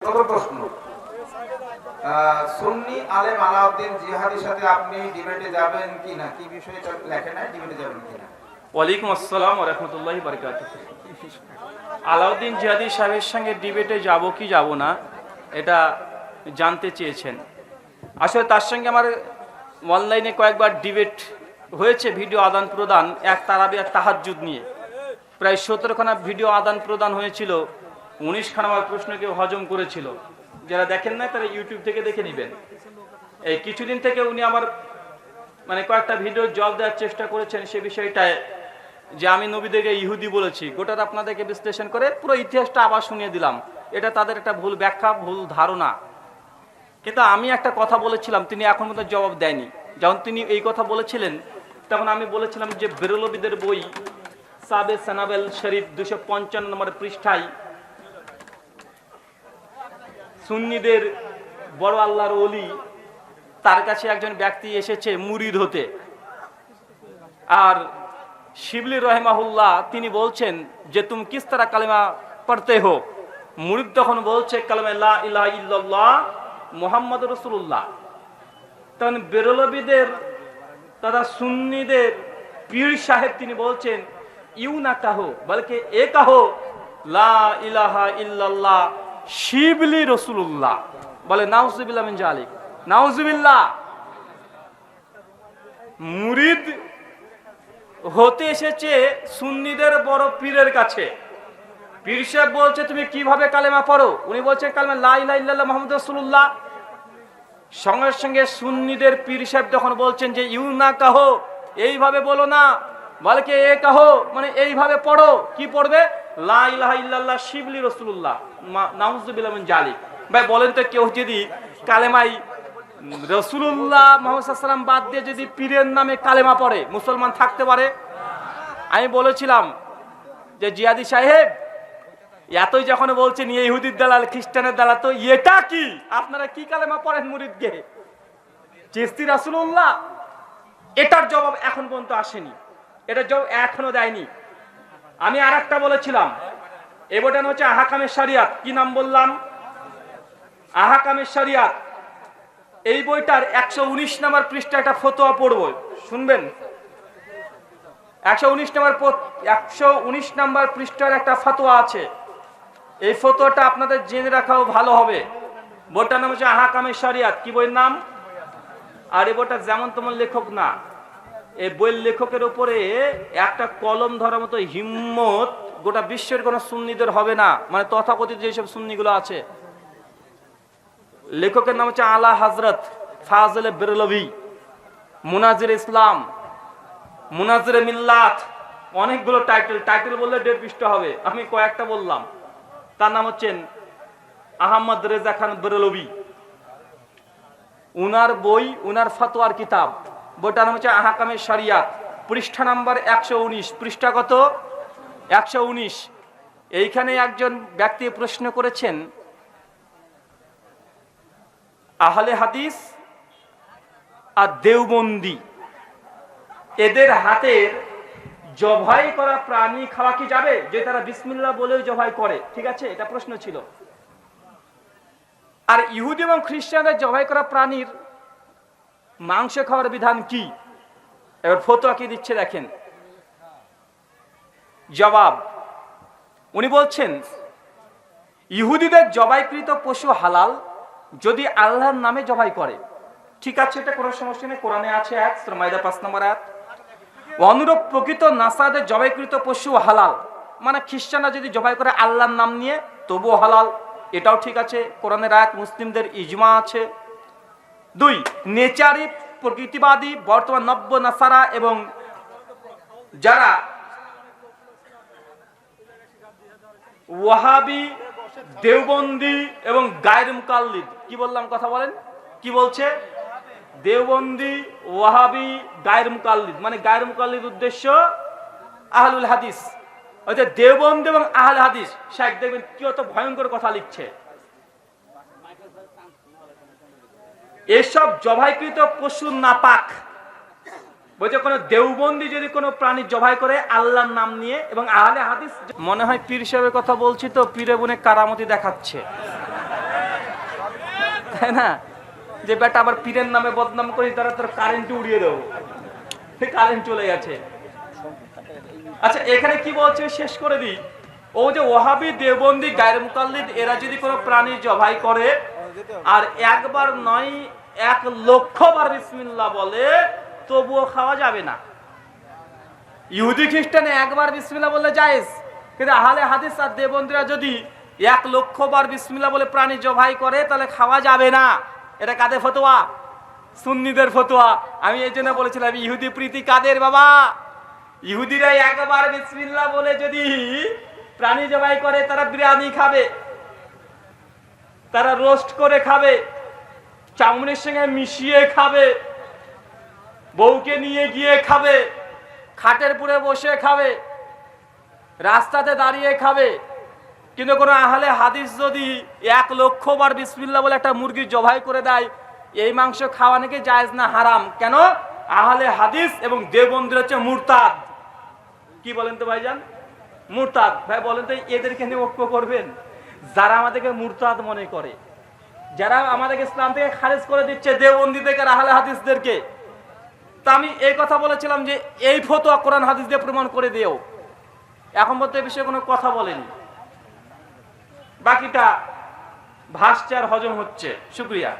প্রশ্ন, সুন্নি আলেম আলাউদ্দিন জিহাদির সাথে আপনি ডিবেটে যাবেন কিনা, কি বিষয়ে লেখেন না, ডিবেটে যাবেন কিনা? ওয়ালাইকুম আসসালাম ওয়া রাহমাতুল্লাহি ওয়া বারাকাতুহু। আলাউদ্দিন জিহাদি সাহেবের সঙ্গে ডিবেটে যাব কি যাব না এটা জানতে চেয়েছেন। আসলে তার সঙ্গে আমার অনলাইনে কয়েকবার ডিবেট হয়েছে, ভিডিও আদান প্রদান, এক তারাবি এক তাহাজ্জুদ নিয়ে প্রায় 17খানা ভিডিও আদান প্রদান হয়েছিল। 19খানা আমার প্রশ্নকে হজম করেছিল। যারা দেখেন না তারা ইউটিউব থেকে দেখে নেবেন। এই কিছুদিন থেকে উনি আমার কয়েকটা ভিডিও জবাব দেওয়ার চেষ্টা করেছেন সে বিষয়টায়, যে আমি নবীদেরকে ইহুদি বলেছি। গোটাটা আপনাদেরকে বিশ্লেষণ করে পুরো ইতিহাসটা আবার শুনিয়ে দিলাম। এটা তাদের একটা ভুল ব্যাখ্যা, ভুল ধারণা। কিন্তু আমি একটা কথা বলেছিলাম, তিনি এখন পর্যন্ত জবাব দেয়নি। যখন তিনি এই কথা বলেছিলেন তখন আমি বলেছিলাম যে বেরলবিদের বই সাবে সানাবেল শরীফ 255 নম্বর পৃষ্ঠায় সুন্নিদের বড় আল্লাহর ওলি, তার কাছে একজন ব্যক্তি এসেছে মুরিদ হতে। আর শিবলি রহমাহুল্লাহ তিনি বলছেন যে তুমি কিস তারা কালিমা পড়তে হো। মুরিদ তখন বলছে কালিমা লা ইলাহা ইল্লাল্লাহ মুহাম্মাদুর রাসূলুল্লাহ। তখন বেরলবিদের তথা সুন্নিদের পীর সাহেব তিনি বলছেন ইউ না কাহো বলকে এ কাহো লা ইলাহা ইল্লাল্লাহ শিবলি রাসূলুল্লাহ। বলে নাউজুবিল্লাহ মিন জালিক, নাউজুবিল্লাহ। মুরিদ হতে এসেছে সুন্নিদের বড় পীরের কাছে। পীর সাহেব বলছে তুমি কিভাবে কালেমা পড়ো? উনি বলছেন কালেমা লা ইলাহা ইল্লাল্লাহ মুহাম্মাদুর রাসূলুল্লাহ। সঙ্গে সঙ্গে সুন্নিদের পীর সাহেব যখন বলছেন যে ইউ না কাহো, এইভাবে বলো না, বলকে এ কাহো মানে এইভাবে পড়ো। কি পড়বে? লা ইলাহা ইল্লাল্লাহ শিবলি রাসূলুল্লাহ নাউজুবিল্লাহ মিন জালিক। ভাই বলেন তো, কেউ যদি কালেমাই রাসূলুল্লাহ মুহাম্মদ সাল্লাল্লাহু আলাইহি ওয়াসাল্লাম বাদ দিয়ে যদি পীরের নামে কালেমা পড়ে মুসলমান থাকতে পারে? আমি বলেছিলাম যে জিহাদি সাহেব এতই যখন বলছেন ইহুদির দালাল খ্রিস্টানের দালাল, তো এটা কি আপনারা কি কালেমা পড়েন মুরিদকে? চিশতি রাসূলুল্লাহ। এটার জবাব এখন পর্যন্ত আসেনি, এটা জবাব এখনো দেয়নি। আমি আর একটা বলেছিলাম, এই বইটা হচ্ছে আহকামের শরিয়াত। কি নাম বললাম? আহকামের শরিয়াত। এই বইটার 119 নম্বর পৃষ্ঠা একটা ফতোয়া পড়ব, শুনবেন। 119 নম্বর পৃষ্ঠার একটা ফতোয়া আছে। এই ফতোয়াটা আপনাদের জেনে রাখাও ভালো হবে। বইটার নাম হচ্ছে আহকামের শরিয়াত। কি বইয়ের নাম? আর এই বইটা যেমন তেমন লেখক না, এই বইয়ের লেখকের উপরে একটা কলম ধরার মতো হিম্মত গোটা বিশ্বের কোন সুন্নিদের হবে না, তথাকথিত যেসব সুন্নিগুলো আছে। লেখকের নাম হচ্ছে আলা হযরত ফাজল বেরলভি, মুনাজির ইসলাম, মুনাজির মিল্লাত, অনেকগুলো টাইটেল বললে 1.5 পৃষ্ঠা হবে, আমি কয়েকটা বললাম। তার নাম হচ্ছেন আহমদ রেজা খান বেরলভি। উনার বই, উনার ফতোয়ার কিতাব, বইটার নাম হচ্ছে আহকামের শরিয়াত। পৃষ্ঠা নাম্বার 119। পৃষ্ঠা কত? 119। এইখানে একজন ব্যক্তি প্রশ্ন করেছেন, আহলে হাদিস আর দেওবন্দি এদের হাতের জবাই করা প্রাণী খাওয়া কি যাবে? যে তারা বিসমিল্লাহ বলেও জবাই করে, ঠিক আছে? এটা প্রশ্ন ছিল। আর ইহুদি এবং খ্রিস্টানদের জবাই করা প্রাণীর মাংস খাওয়ার বিধান কি? এবার ফতোয়া কি দিচ্ছে দেখেন। জবাব, উনি বলছেন ইহুদিদের জবাইকৃত পশু হালাল যদি আল্লাহর নামে জবাই করে, ঠিক আছে, এটা কোনো সমস্যা নেই, কোরআনে আছে আয়াত, সূরা মাইদা 5 নম্বর আয়াত। অনুরূপ প্রকৃত নাসারাদের জবাইকৃত পশু হালাল, খ্রিস্টানরা যদি জবাই করে আল্লাহর নাম নিয়ে তবুও হালাল, এটাও ঠিক আছে, কোরআনের আয়াত, মুসলিমদের ইজমা আছে। 2, নেচারি প্রকৃতিবাদী বর্তমান নব্য নাসারা এবং যারা ওয়াহাবি, দেওবন্দি এবং গায়র মুকাল্লিদ, কি বললাম কথা বলেন? কি বলছে? দেওবন্দি, ওয়াহাবি, গায়র মুকাল্লিদ, গায়র মুকাল্লিদ উদ্দেশ্য আহলুল হাদিস। দেওবন্দি এবং আহলে হাদিস শেখ দেখবেন কি অত ভয়ঙ্কর কথা লিখছে। এসব জবাইকৃত পশু নাপাক। বলছে কোন দেওবন্দি যদি কোনো প্রাণী জবাই করে আল্লাহর নাম নিয়ে এবং আহলে হাদিস, মনে হয় পীর সাহেবের কথা বলছি তো, পীরে বনে কারামতি দেখাচ্ছে। তাই না, যে বেটা আবার পীরের নামে বদনাম করি, তারা তোর কারেন্ট উড়িয়ে দেবো, কারেন্ট চলে গেছে। আচ্ছা এখানে কি বলছে শেষ করে দিই। ও যে ওয়াহাবি, দেওবন্দি, গায়র মুকাল্লিদ এরা যদি কোনো প্রাণী জবাই করে আর একবার নয় 1,00,000 বার বিসমিল্লাহ বলে, তবুও খাওয়া যাবে না। ইহুদি খ্রিস্টানে একবার বিসমিল্লাহ বললে জায়েজ, কিন্তু আহলে হাদিস আর দেওবন্দিরা যদি 1,00,000 বার বিসমিল্লাহ বলে প্রাণী জবাই করে তাহলে খাওয়া যাবে না। এটা কাদের ফতোয়া? সুন্নিদের ফতোয়া। আমি এই জন্য বলেছিলাম ইহুদি প্রীতি কাদের বাবা? ইহুদিরা একবার বিসমিল্লাহ বলে যদি প্রাণী জবাই করে, তারা বিরিয়ানি খাবে, তারা রোস্ট করে খাবে, চাউমিনের সঙ্গে মিশিয়ে খাবে, বউকে নিয়ে গিয়ে খাবে, খাটের পুরে বসে খাবে, রাস্তাতে দাঁড়িয়ে খাবে। কিন্তু কোনো আহলে হাদিস যদি 1,00,000 বার বিসমিল্লাহ বলে একটা মুরগি জবাই করে দেয়, এই মাংস খাওয়া নাকি জায়েজ না হারাম। কেন? আহলে হাদিস এবং দেওবন্দি হচ্ছে মুরতাদ। কি বলেন তো ভাইজান? মুরতাদ। ভাই বলেন তো এদেরকে নিয়ে ঐক্য করবেন? যারা আমাদেরকে মুরতাদ মনে করে, যারা আমাদেরকে ইসলাম থেকে খারিজ করে দিচ্ছে, দেওবন্দি থেকে আহলে হাদিসদেরকে, তা আমি এই কথা বলেছিলাম যে এই ফতোয়া কোরআন হাদিস দিয়ে প্রমাণ করে দিও। এখন পর্যন্ত এই বিষয়ে কোনো কথা বলেনি। বাকিটা ভাসছে আর হজম হচ্ছে। শুকরিয়া।